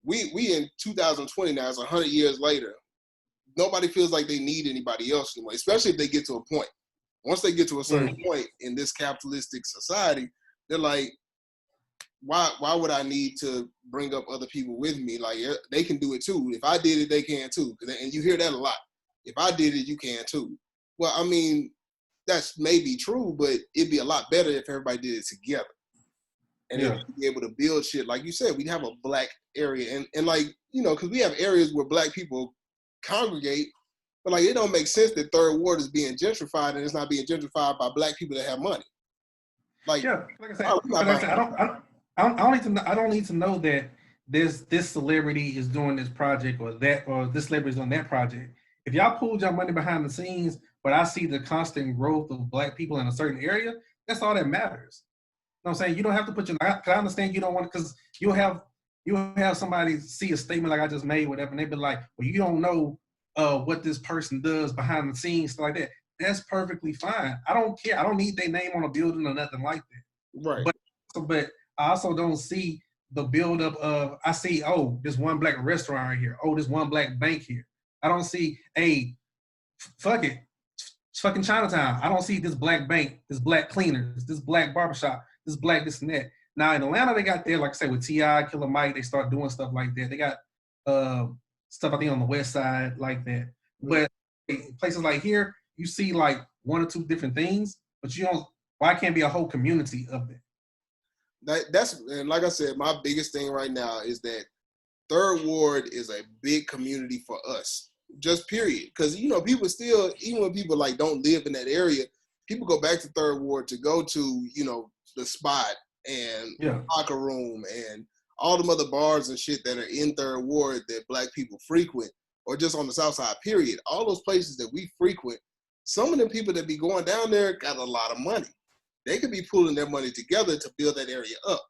We in 2020 now, it's 100 years later. Nobody feels like they need anybody else anymore, especially if they get to a point. Once they get to a certain point in this capitalistic society, they're like, why would I need to bring up other people with me? Like, they can do it too. If I did it, they can too. And you hear that a lot. If I did it, you can too. Well, I mean, that's maybe true, but it'd be a lot better if everybody did it together. And then we'd be able to build shit. Like you said, we'd have a black area. And like, you know, because we have areas where black people congregate, but like it don't make sense that Third Ward is being gentrified and it's not being gentrified by black people that have money. Like, like I said, I don't need to know that this celebrity is doing this project or this celebrity is doing that project. If y'all pulled your money behind the scenes, but I see the constant growth of black people in a certain area, that's all that matters. You know what I'm saying? You don't have to put because I understand you don't want, because you'll have somebody see a statement like I just made, whatever, and they be like, well, you don't know what this person does behind the scenes, stuff like that. That's perfectly fine. I don't care. I don't need their name on a building or nothing like that. Right. But I also don't see the buildup of, I see, oh, there's one black restaurant right here. Oh, there's one black bank here. I don't see, hey, fuck it. It's fucking Chinatown. I don't see this black bank, this black cleaners, this black barbershop, this black this and that. Now in Atlanta, they got there, like I said, with T.I., Killer Mike, they start doing stuff like that. They got stuff, I think, on the west side like that. But places like here, you see like one or two different things, but you don't, why can't be a whole community of it? That's, and like I said, my biggest thing right now is that Third Ward is a big community for us, just period. Because, you know, people still, even when people like don't live in that area, people go back to Third Ward to go to, you know, the Spot and Locker Room and all them other bars and shit that are in Third Ward that black people frequent, or just on the South Side, period. All those places that we frequent, some of them people that be going down there got a lot of money. They could be pulling their money together to build that area up.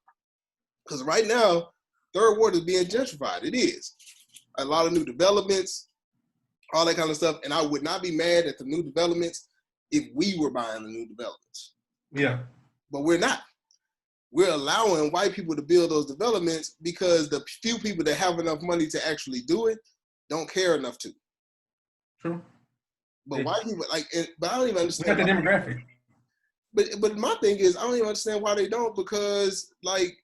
Because right now, Third Ward is being gentrified. It is. A lot of new developments, all that kind of stuff. And I would not be mad at the new developments if we were buying the new developments. Yeah. But we're not. We're allowing white people to build those developments because the few people that have enough money to actually do it don't care enough to. True. But white people, like, but I don't even understand. We got the demographic. But my thing is, I don't even understand why they don't, because, like,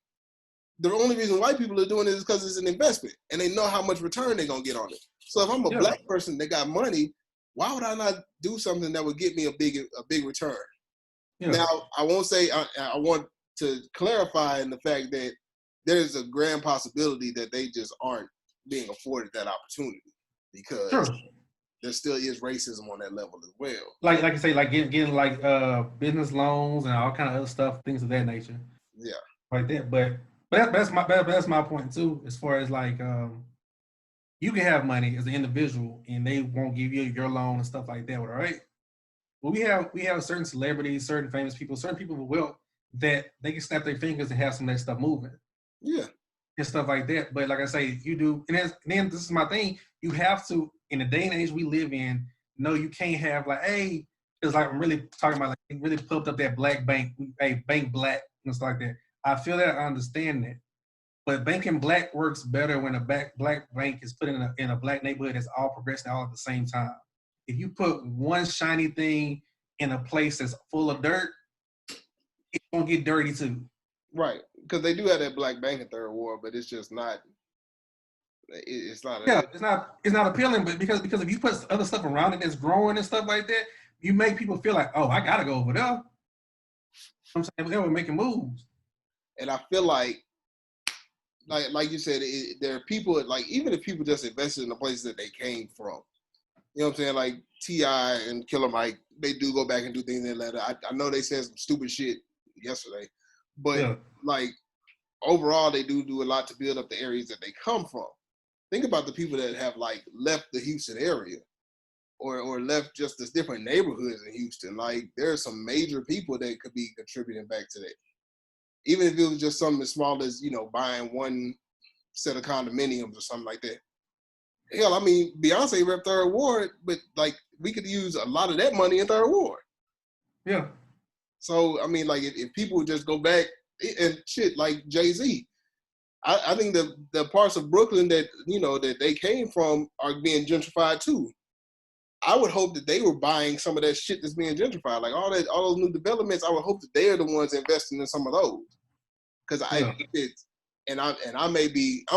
the only reason white people are doing it is because it's an investment and they know how much return they're going to get on it. So if I'm a black person that got money, why would I not do something that would get me a big return? Yeah. Now, I won't say, I want to clarify in the fact that there's a grand possibility that they just aren't being afforded that opportunity, because there still is racism on that level as well. Like I say, like getting like business loans and all kind of other stuff, things of that nature. Yeah. Like that. But that's my point too, as far as like you can have money as an individual and they won't give you your loan and stuff like that, right? Well, we have certain celebrities, certain famous people, certain people with wealth that they can snap their fingers and have some of that stuff moving. Yeah. And stuff like that. But like I say, you do, and then this is my thing, you have to, in the day and age we live in, no, you can't have like, hey, it's like I'm really talking about, like, it really pumped up that black bank, hey, bank black, and stuff like that. I feel that, I understand that. But banking black works better when a black bank is put in a black neighborhood that's all progressing all at the same time. If you put one shiny thing in a place that's full of dirt, it's gonna get dirty too. Right, because they do have that black bank in Third Ward, but it's just not. It's not. Yeah, it's not appealing, but because if you put other stuff around it that's growing and stuff like that, you make people feel like, oh, I gotta go over there. You know what I'm saying, we're making moves. And I feel like you said, there are people, like, even if people just invested in the places that they came from, you know what I'm saying? Like T.I. and Killer Mike, they do go back and do things in Atlanta. I know they said some stupid shit yesterday, but Yeah. like overall, they do a lot to build up the areas that they come from. Think about the people that have like left the Houston area or left just the different neighborhoods in Houston. Like there are some major people that could be contributing back to that. Even if it was just something as small as, you know, buying one set of condominiums or something like that. Hell, I mean, Beyonce rep Third Ward, but like we could use a lot of that money in Third Ward. Yeah. So, I mean, like if people would just go back and shit, like Jay-Z, I think the parts of Brooklyn that, you know, that they came from are being gentrified too. I would hope that they were buying some of that shit that's being gentrified, like all those new developments. I would hope that they're the ones investing in some of those, because I'm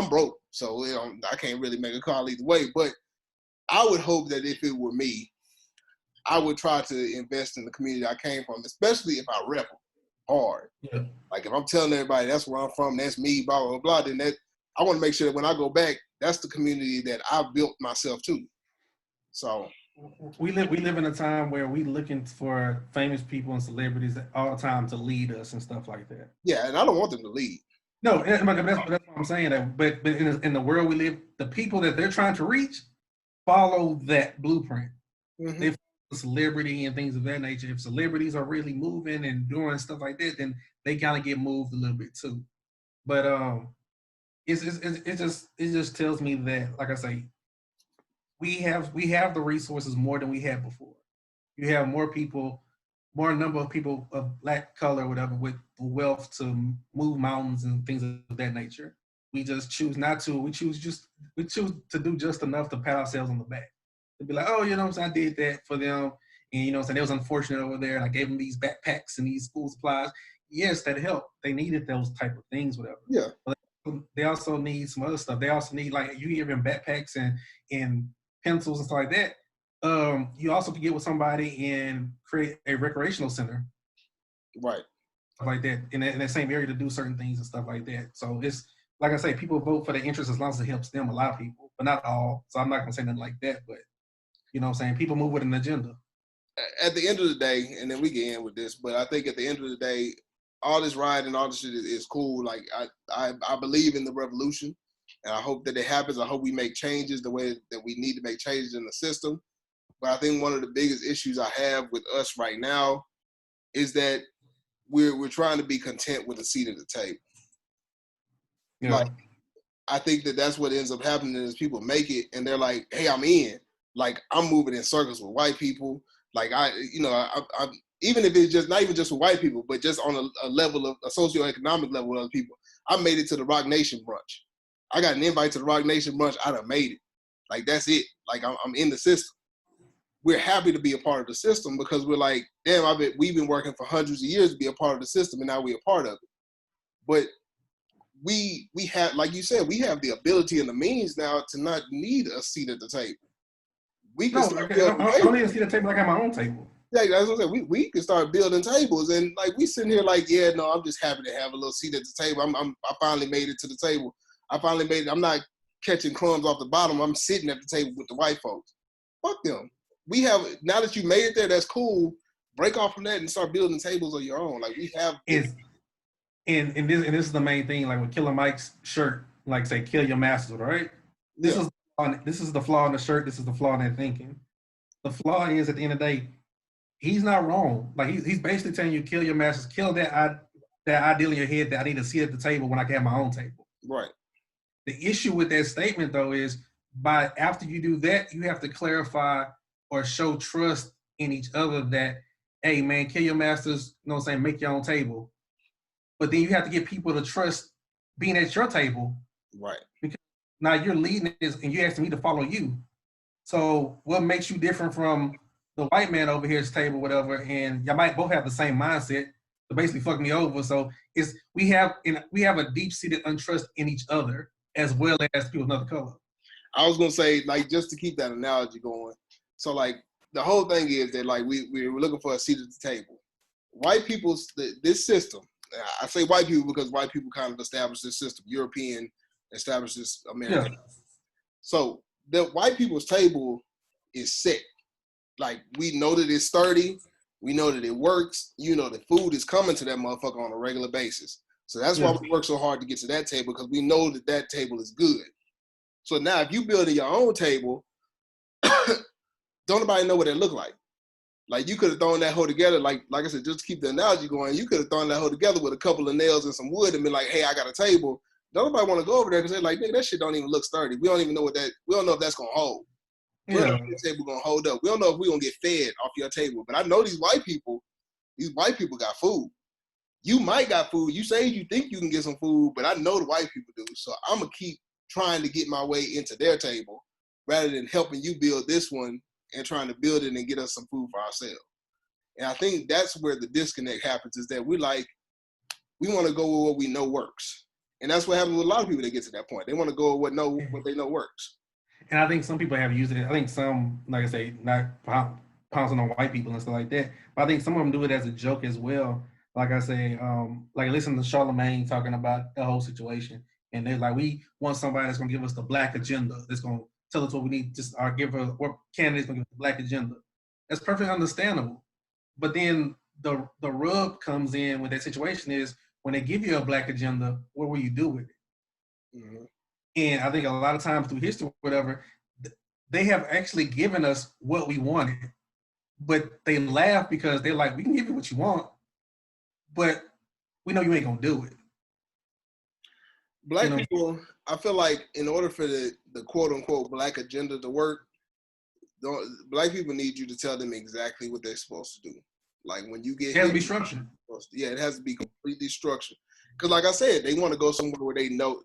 broke, so, you know, I can't really make a call either way. But I would hope that if it were me, I would try to invest in the community I came from, especially if I rep hard. Yeah. Like if I'm telling everybody that's where I'm from, that's me, blah blah blah, then I want to make sure that when I go back, that's the community that I built myself to. So we live in a time where we looking for famous people and celebrities all the time to lead us and stuff like that. Yeah, and I don't want them to lead. No, that's what I'm saying. But in the world we live, the people that they're trying to reach follow that blueprint. Mm-hmm. They follow celebrity and things of that nature. If celebrities are really moving and doing stuff like that, then they kind of get moved a little bit too. But it just tells me that, like I say, we have the resources more than we had before. You have more number of people of black color, whatever, with wealth to move mountains and things of that nature. We just choose not to. We choose to do just enough to pat ourselves on the back. To be like, oh, you know what I'm saying, I did that for them. And, you know what I'm saying, it was unfortunate over there. And I gave them these backpacks and these school supplies. Yes, that helped. They needed those type of things, whatever. Yeah. But they also need some other stuff. They also need, like, you give them backpacks and pencils and stuff like that. You also can get with somebody and create a recreational center. Right. Like that, in that same area to do certain things and stuff like that. So it's, like I say, people vote for the interest as long as it helps them, a lot of people, but not all. So I'm not going to say nothing like that, but you know what I'm saying? People move with an agenda. At the end of the day, and then we get in with this, but I think at the end of the day, all this rioting and all this shit is cool. Like I believe in the revolution, and I hope that it happens. I hope we make changes the way that we need to make changes in the system. But I think one of the biggest issues I have with us right now is that we're trying to be content with a seat at the table. Yeah. Like, I think that's what ends up happening is people make it and they're like, hey, I'm in. Like, I'm moving in circles with white people. Like, I even if it's just not even just with white people, but just on a level of a socioeconomic level with other people. I made it to the Rock Nation brunch. I got an invite to the Rock Nation brunch. I done made it. Like, that's it. Like, I'm in the system. We're happy to be a part of the system because we're like, damn, we've been working for hundreds of years to be a part of the system, and now we're a part of it. But we have, like you said, we have the ability and the means now to not need a seat at the table. We can start building tables. I don't need a seat at the table. I got my own table. Yeah, that's what I'm saying. We can start building tables, and like we sitting here like, yeah, no, I'm just happy to have a little seat at the table. I finally made it to the table. I finally made it. I'm not catching crumbs off the bottom. I'm sitting at the table with the white folks. Fuck them. We have, now that you made it there, that's cool. Break off from that and start building tables of your own. Like we have. And this is the main thing. Like with Killer Mike's shirt, like say "Kill Your Masters," right? This is this is the flaw in the shirt. This is the flaw in their thinking. The flaw is at the end of the day, he's not wrong. Like he's basically telling you, kill your masters, kill that ideal in your head that I need to sit at the table when I can have my own table. Right. The issue with that statement though is after you do that, you have to clarify or show trust in each other that, hey man, kill your masters, you know what I'm saying, make your own table. But then you have to get people to trust being at your table. Right. Because now you're leading this and you're asking me to follow you. So what makes you different from the white man over here's table, whatever, and y'all might both have the same mindset to basically fuck me over. So we have a deep-seated untrust in each other as well as people of another color. I was gonna say, like, just to keep that analogy going. So like the whole thing is that like we were looking for a seat at the table. White people's this system. I say white people because white people kind of established this system. European established this American. Yeah. So the white people's table is set. Like we know that it's sturdy. We know that it works. You know that food is coming to that motherfucker on a regular basis. So that's why we work so hard to get to that table, because we know that that table is good. So now if you build your own table, don't nobody know what it look like. Like you could have thrown that hoe together, like I said, just to keep the analogy going, you could have thrown that hoe together with a couple of nails and some wood and been like, hey, I got a table. Don't nobody want to go over there because they're like, nigga, that shit don't even look sturdy. We don't even know we don't know if that's gonna hold. We don't know if this table gonna hold up. We don't know if we're gonna get fed off your table. But I know these white people got food. You might got food. You say you think you can get some food, but I know the white people do. So I'm gonna keep trying to get my way into their table rather than helping you build this one and trying to build it and get us some food for ourselves. And I think that's where the disconnect happens, is that we want to go with what we know works. And that's what happens with a lot of people that get to that point. They want to go with what they know works. And I think some people have used it. I think some, like I say, not pouncing on white people and stuff like that, but I think some of them do it as a joke as well. Like I say, like listen to Charlemagne talking about the whole situation. And they're like, we want somebody that's going to give us the black agenda, that's going to tell us what we need, just or give us what candidates going to give us the black agenda. That's perfectly understandable. But then the rub comes in with that situation is when they give you a black agenda, what will you do with it? Mm-hmm. And I think a lot of times through history or whatever, they have actually given us what we wanted. But they laugh because they're like, we can give you what you want, but we know you ain't going to do it. Black people, I feel like in order for the quote unquote black agenda to work, black people need you to tell them exactly what they're supposed to do. Like when you get it has to be structured. Yeah, it has to be completely structured. Because like I said, they want to go somewhere where they know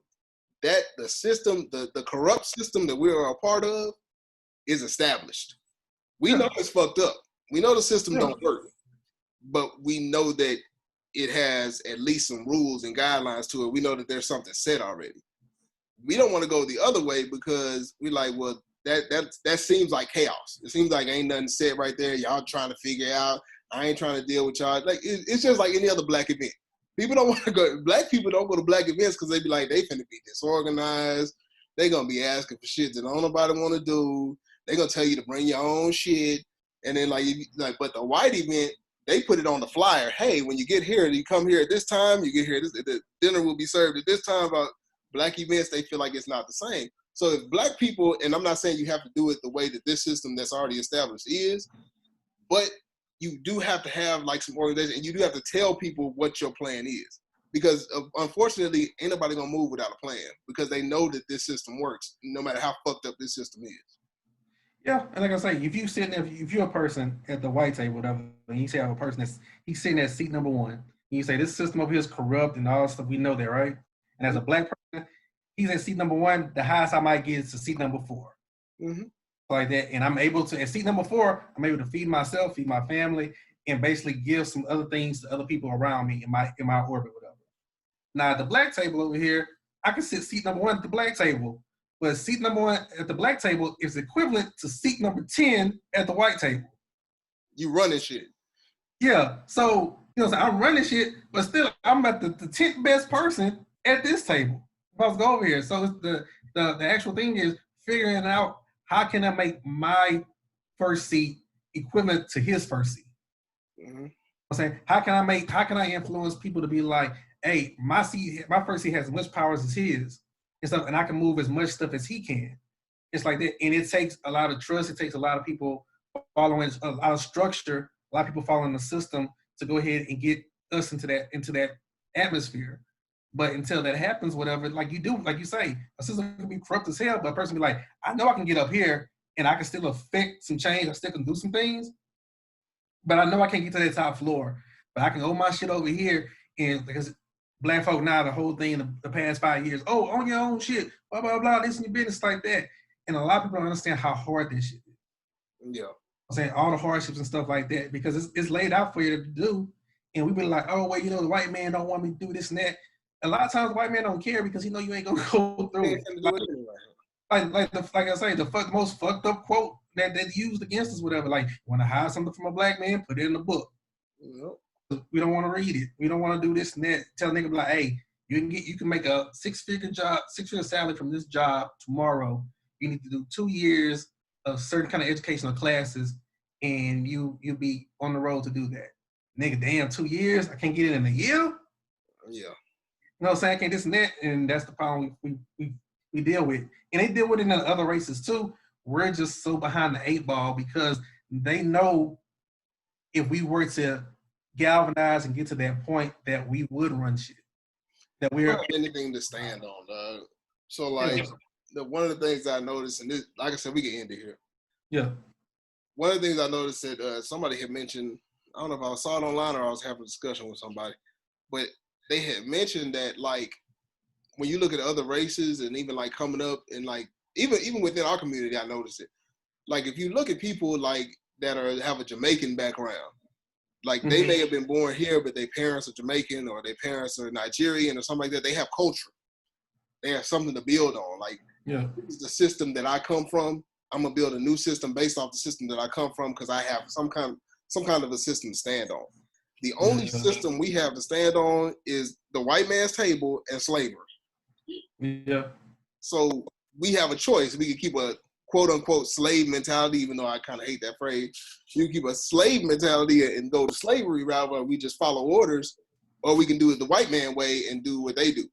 that the system, the corrupt system that we are a part of is established. We know it's fucked up. We know the system don't work. But we know that it has at least some rules and guidelines to it. We know that there's something set already. We don't want to go the other way because we're like, well, that seems like chaos. It seems like ain't nothing set right there. Y'all trying to figure out. I ain't trying to deal with y'all. Like it's just like any other black event. People don't want to go. Black people don't go to black events because they be like, they finna be disorganized. They gonna be asking for shit that don't nobody want to do. They gonna tell you to bring your own shit. And then but the white event, they put it on the flyer. Hey, when you get here, you come here at this time. You get here. The dinner will be served at this time. About black events, they feel like it's not the same. So if black people, and I'm not saying you have to do it the way that this system that's already established is, but you do have to have like some organization, and you do have to tell people what your plan is. Because unfortunately, ain't nobody gonna move without a plan because they know that this system works, no matter how fucked up this system is. Yeah, and like I say, if you're a person at the white table, whatever, and you say I have a person he's sitting at seat number 1, and you say this system over here is corrupt and all that stuff, we know that, right? And as a black person, he's at seat number 1, the highest I might get is to seat number 4. Mm-hmm. Like that, and I'm able to, at seat number 4, I'm able to feed myself, feed my family, and basically give some other things to other people around me in my orbit, whatever. Now, at the black table over here, I can sit seat number 1 at the black table. But seat number 1 at the black table is equivalent to seat number 10 at the white table. You running shit. Yeah. So, so I'm running shit, but still I'm at the 10th best person at this table. If I was to go over here. So the actual thing is figuring out how can I make my first seat equivalent to his first seat. Mm-hmm. I'm saying, how can I influence people to be like, hey, my first seat has as much power as his and stuff, and I can move as much stuff as he can. It's like that, and it takes a lot of trust. It takes a lot of people following a lot of structure, a lot of people following the system to go ahead and get us into that atmosphere. But until that happens, whatever, like you say, a system can be corrupt as hell, but a person be like, I know I can get up here and I can still affect some change, I still can do some things, but I know I can't get to that top floor. But I can hold my shit over here, and because Black folk now, the whole thing in the past 5 years, oh, on your own shit, blah, blah, blah, this and your business like that. And a lot of people don't understand how hard this shit is. Yeah. I'm saying all the hardships and stuff like that, because it's laid out for you to do. And we be like, oh, well, the white man don't want me to do this and that. A lot of times the white man don't care because he know you ain't gonna go through it. Like I say, the most fucked up quote that used against us, whatever. Like, want to hide something from a black man, put it in the book. Yep. We don't want to read it. We don't want to do this and that. Tell a nigga like, hey, you can make a 6-figure salary from this job tomorrow. You need to do 2 years of certain kind of educational classes, and you'll be on the road to do that. Nigga, damn, 2 years? I can't get it in a year? Yeah. You know what I'm saying? I can't this and that, and that's the problem we deal with. And they deal with it in other races too. We're just so behind the 8 ball because they know if we were to galvanize and get to that point that we would run shit. That we're anything to stand on, dog. So like one of the things I noticed, and this, like I said, we can end it here. Yeah. One of the things I noticed that somebody had mentioned, I don't know if I saw it online or I was having a discussion with somebody, but they had mentioned that like when you look at other races and even like coming up and like even within our community, I noticed it. Like if you look at people like that have a Jamaican background, like they may have been born here, but their parents are Jamaican or their parents are Nigerian or something like that. They have culture. They have something to build on. Like this is the system that I come from. I'm gonna build a new system based off the system that I come from because I have some kind of a system to stand on. The only system we have to stand on is the white man's table and slavery. Yeah. So we have a choice. We can keep a quote unquote slave mentality, even though I kind of hate that phrase. You can keep a slave mentality and go to slavery route where we just follow orders, or we can do it the white man way and do what they do.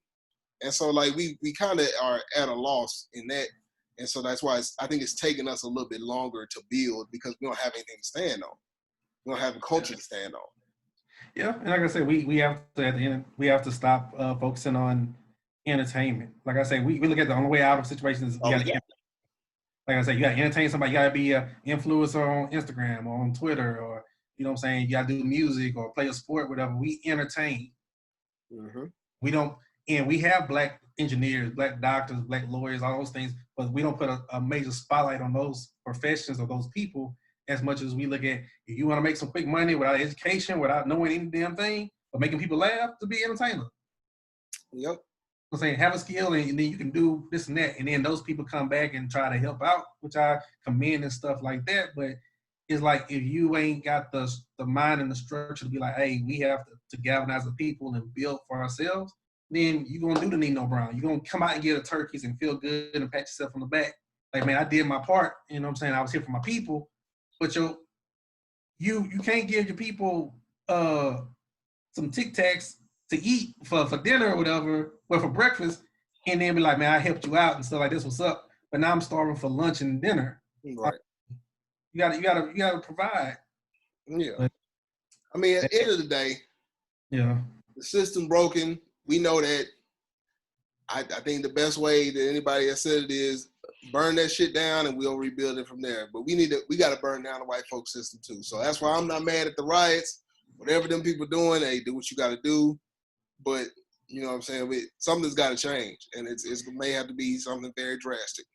And so like we kind of are at a loss in that. And so that's why I think it's taken us a little bit longer to build because we don't have anything to stand on. We don't have a culture to stand on. Yeah, and like I said, we have to at the end we have to stop focusing on entertainment. Like I say, we look at the only way out of situations. Like I said, you got to entertain somebody. You got to be an influencer on Instagram or on Twitter, or you know what I'm saying. You got to do music or play a sport, whatever. We entertain. We don't, and we have black engineers, black doctors, black lawyers, all those things, but we don't put a major spotlight on those professions or those people as much as we look at, if you want to make some quick money without education, without knowing any damn thing, but making people laugh, to be an entertainer. Yep. I'm saying have a skill and then you can do this and that. And then those people come back and try to help out, which I commend and stuff like that. But it's like, if you ain't got the mind and the structure to be like, hey, we have to galvanize the people and build for ourselves, then you're going to do the Nino Brown. You're going to come out and get the turkeys and feel good and pat yourself on the back. Like, man, I did my part. You know what I'm saying? I was here for my people. But you can't give your people some Tic Tacs to eat for dinner or whatever, or for breakfast, and then be like, man, I helped you out and stuff like this. What's up? But now I'm starving for lunch and dinner. Right. You gotta provide. Yeah. But, I mean, at the end of the day, yeah, the system broken. We know that. I think the best way that anybody has said it is burn that shit down and we'll rebuild it from there. But we got to burn down the white folk system too. So that's why I'm not mad at the riots. Whatever them people doing, hey, do what you got to do. But you know what I'm saying? Something's got to change, and it may have to be something very drastic.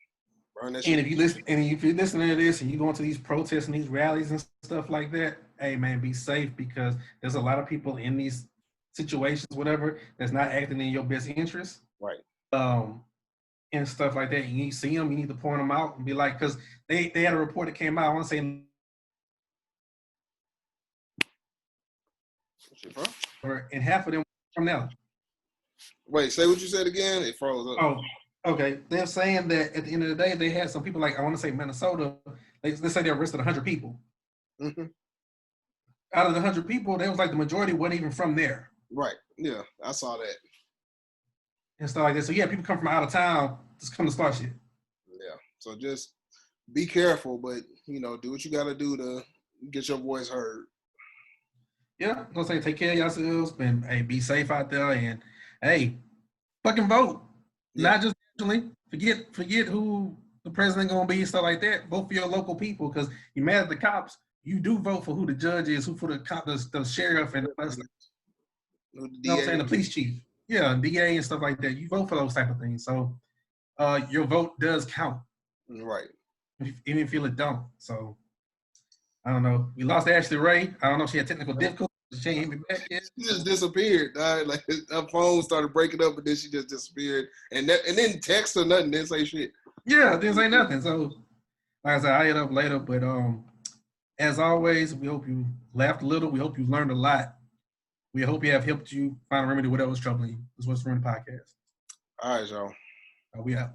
Burn that shit. And if you're listening to this and you're going to these protests and these rallies and stuff like that, hey man, be safe, because there's a lot of people in these situations, whatever, that's not acting in your best interest. Right. And stuff like that. You need to see them, you need to point them out and be like, because they had a report that came out, I want to say, and half of them from now. Wait, say what you said again. It froze up. Oh, okay. They're saying that at the end of the day, they had some people, like, I want to say Minnesota, let's say they arrested 100 people. Out of the 100 people, they was like the majority wasn't even from there. Right. Yeah, I saw that. And stuff like that. So yeah, people come from out of town just come to start shit. Yeah. So just be careful, but you know, do what you got to do to get your voice heard. Yeah, I'm gonna say take care of yourselves and hey, be safe out there and hey, fucking vote. Yeah. Not just actually forget who the president gonna be and stuff like that. Vote for your local people because you mad at the cops. You do vote for who the judge is, who for the cop, the sheriff and Who the you know what I'm saying, the DA. police chief. Yeah, DA and stuff like that. You vote for those type of things. So your vote does count. Right. Even if it don't. So I don't know. We lost Ashley Ray. I don't know if she had technical difficulties. She ain't be back yet. She just disappeared. Like her phone started breaking up, and then she just disappeared. And then text or nothing. Didn't say shit. Yeah, didn't say nothing. So like I said, I hit up later. But as always, we hope you laughed a little. We hope you learned a lot. We hope you have helped you find a remedy to whatever's troubling you. This was Run the Podcast. All right, y'all. We out.